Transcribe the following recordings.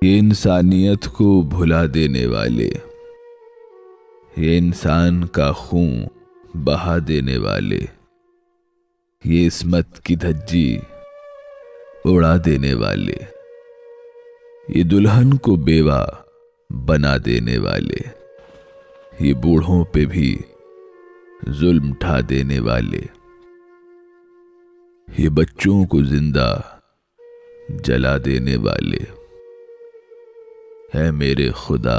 ये इंसानियत को भुला देने वाले, ये इंसान का खून बहा देने वाले, ये इस्मत की धज्जी उड़ा देने वाले, ये दुल्हन को बेवा बना देने वाले, ये बूढ़ों पे भी जुल्म ढा देने वाले, ये बच्चों को जिंदा जला देने वाले। है मेरे खुदा,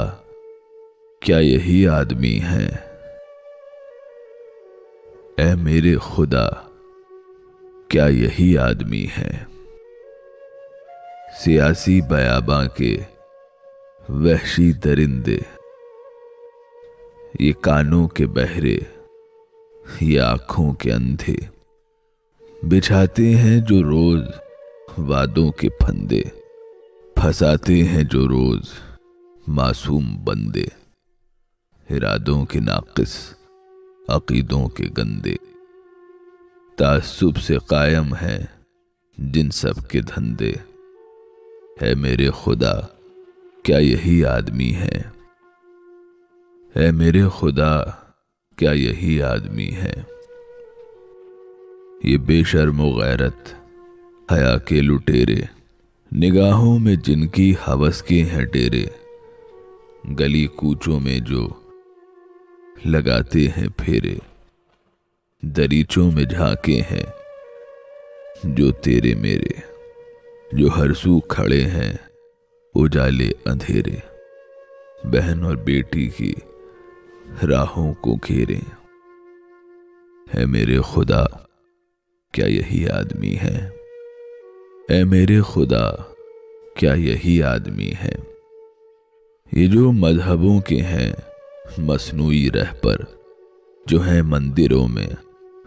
क्या यही आदमी हैं? ऐ मेरे खुदा, क्या यही आदमी हैं? सियासी बयाबां के वहशी दरिंदे, ये कानों के बहरे, ये आंखों के अंधे, बिछाते हैं जो रोज वादों के फंदे, फंसाते हैं जो रोज मासूम बंदे, इरादों के नाकिस, अकीदों के गंदे, तासुब से कायम हैं जिन सब के धंधे। है मेरे खुदा, क्या यही आदमी है? है मेरे खुदा, क्या यही आदमी है? ये बेशर्म गैरत हया के लुटेरे, निगाहों में जिनकी हवस के हैं डेरे, गली कूचों में जो लगाते हैं फेरे, दरीचों में झांके हैं जो तेरे मेरे, जो हर सू खड़े हैं उजाले अंधेरे, बहन और बेटी की राहों को घेरे। है मेरे खुदा, क्या यही आदमी है? ऐ मेरे खुदा, क्या यही आदमी है? ये जो मजहबों के हैं मसनूई रहपर, जो हैं मंदिरों में,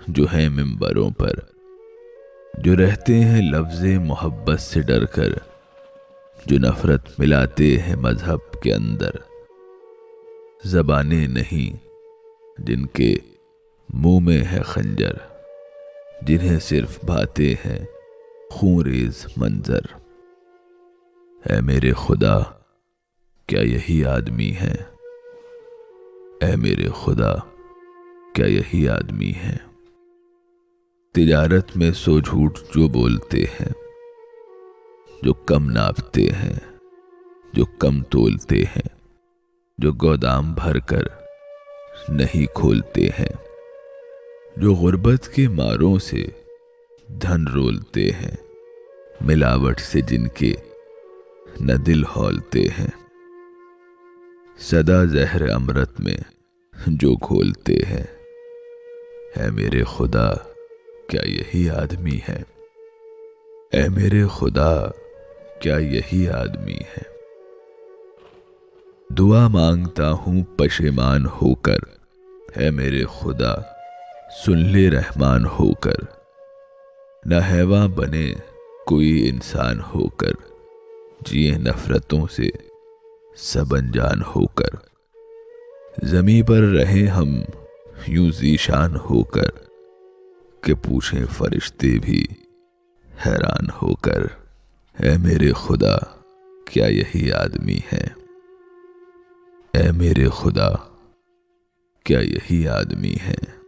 जो हैं मिंबरों पर, जो रहते हैं लफ्ज़े मोहब्बत से डरकर, जो नफरत मिलाते हैं मजहब के अंदर, ज़बानें नहीं जिनके मुंह में है खंजर, जिन्हें सिर्फ भाते हैं खूंरेज मंजर। ऐ मेरे खुदा, क्या यही आदमी है? ऐ मेरे खुदा, क्या यही आदमी है? तिजारत में सो झूठ जो बोलते हैं, जो कम नापते हैं, जो कम तोलते हैं, जो गोदाम भर कर नहीं खोलते हैं, जो गुर्बत के मारों से धन रोलते हैं, मिलावट से जिनके न दिल हौलते हैं, सदा जहर अमृत में जो घोलते हैं। है मेरे खुदा, क्या यही आदमी है? ऐ मेरे खुदा, क्या यही आदमी है? दुआ मांगता हूं पशेमान होकर, है मेरे खुदा सुन ले रहमान होकर, न हैवां बने कोई इंसान होकर, जिए नफरतों से सब अनजान होकर, ज़मीं पर रहे हम यूं ज़ीशान होकर, कि पूछें फरिश्ते भी हैरान होकर। ऐ मेरे खुदा, क्या यही आदमी है? ऐ मेरे खुदा, क्या यही आदमी है?